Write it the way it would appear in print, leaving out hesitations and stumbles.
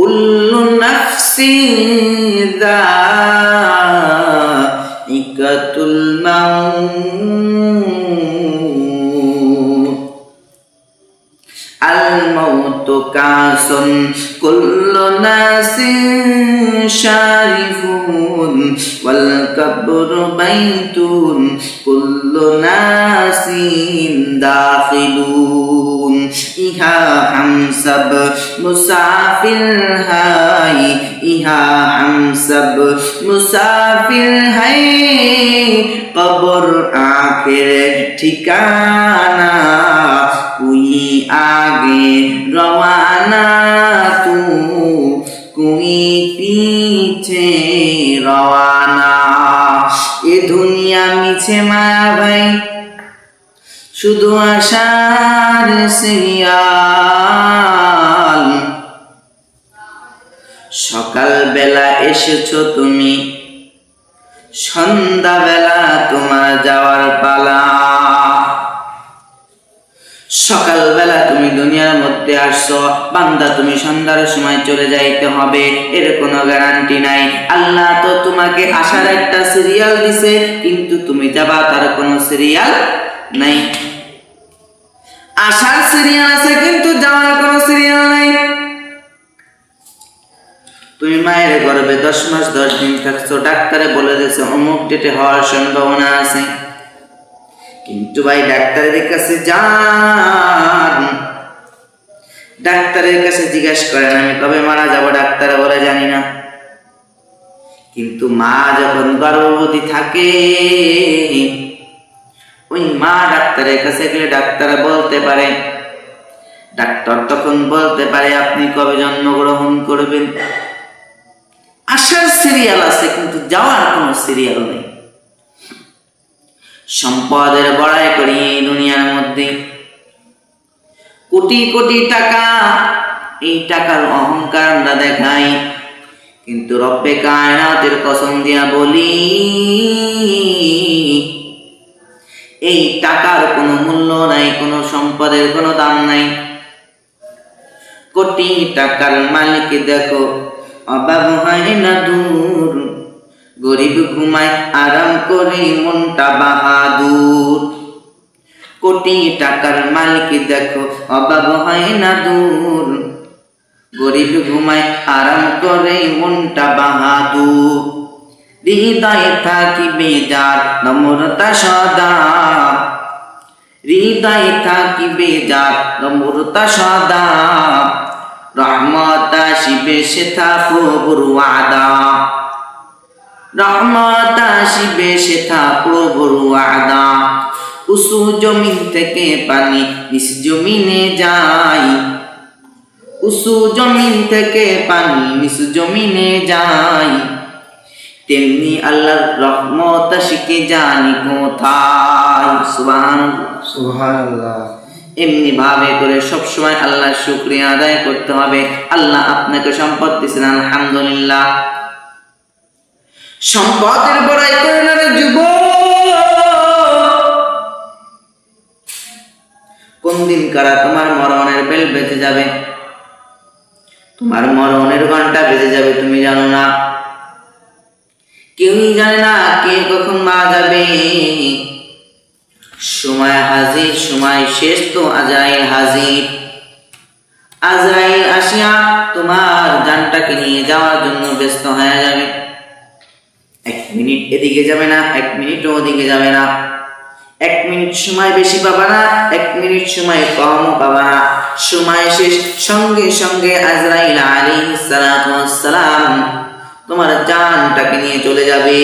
কুল্লু নাফসিন যায়িকাতুল মাউত আল মাউতু কাসুন কুল্লু নাসিন শারিফুন ওয়াল কবরু বাইতুন কুল্লু নাসিন দাখিলুন ইহা হাম সব মুসাফির হাই ইহা হাম সব মুসাফির হাই কবর আখির ঠিকানা कोई आगे रवाना तू कोई पीछे रवाना ये दुनिया मिছে माया भाई শুধু আশার সিরিয়াল সকাল বেলা এসেছো তুমি সন্ধ্যা বেলা তোমার যাওয়ার পালা সকালবেলা তুমি দুনিয়ার মধ্যে আসছো বান্দা তুমি সন্ধ্যার সময় চলে যাইতে হবে এর কোনো গ্যারান্টি নাই আল্লাহ তো তোমাকে আসার একটা সিরিয়াল দিছে কিন্তু তুমি যাবা তার কোনো সিরিয়াল নাই আসার সিরিয়াল আছে কিন্তু যাওয়ার কোনো সিরিয়াল নাই তুমি মায়ের গর্ভে 10 মাস 10 দিন থাকছো ডাক্তারে বলে দিয়েছে অমুক ডেটে হওয়ার সম্ভাবনা আছে কিন্তু ভাই ডাক্তারের কাছে যান ডাক্তারের কাছে জিজ্ঞাসা করেন আমি কবে মারা যাব ডাক্তার বলে জানি না কিন্তু মা যখন গর্ভবতী থাকে ওই মা ডাক্তারের কাছে গেলে ডাক্তার বলতে পারে ডাক্তার তখন বলতে পারে আপনি কবে জন্মগ্রহণ করবেন আসার সিরিয়াল আছে কিন্তু যাওয়ার কোনো সিরিয়াল নেই সম্পদের বড়াই করি এই দুনিয়ার মধ্যে কোটি কোটি টাকা এই টাকার অহংকার আমরা দেখাই কিন্তু রব্বে কায়নাতের কসম দিয়া বলি এই টাকার কোনো মূল্য নাই কোনো সম্পদের কোনো দাম নাই কোটি টাকার মালিক দেখো অভাব হয় না দূর গরিব ঘুমায় আরাম করে মনটা বাহাদুর কোটি টাকার মালিক দেখো অভাব হয় না দূর গরিব ঘুমায় আরাম করে মনটা বাহাদুর হৃদয়ে থাকিবে যার নম্রতা সদা হৃদয়ে থাকিবে যার নম্রতা সদা রহমত আসিবে সেথা প্রভুর ওয়াদা রহমত আসিবে সেথা প্রভুর ওয়াদা উঁচু জমিন থেকে পানি নিচ জমিনে যায় উঁচু জমিন থেকে পানি নিচ জমিনে যায় তেমনি আল্লাহর রহমত শিখে জানি কোথায় সুবহানাল্লাহ সুবহানাল্লাহ এমনি ভাবে করে সব সময় আল্লাহর শুকরিয়া আদায় করতে হবে আল্লাহ আপনাকে সম্পদ দিয়েছেন আলহামদুলিল্লাহ সম্পদের বড়াই করে না রে যুবক কোন দিন কারা তোমার মরণের বেল বেজে যাবে তোমার মরণের ঘন্টা বেজে যাবে তুমি জানো না কেউই জানে না কে কখন মারা যাবে সময় হাজির সময় শেষ তো আজরাইল হাজির আজরাইল আসিয়া তোমার জানটাকে নিয়ে যাওয়ার জন্য ব্যস্ত হয়ে যাবে 1 মিনিট এদিকে যাবে না 1 মিনিটও ওদিকে যাবে না 1 মিনিট সময় বেশি পাবা না 1 মিনিট সময় কম পাবা না সময় শেষ সঙ্গে সঙ্গে আজরাইল আলাইহিস সালাতু ওয়াস সালাম তোমার জানটাকে নিয়ে চলে যাবে।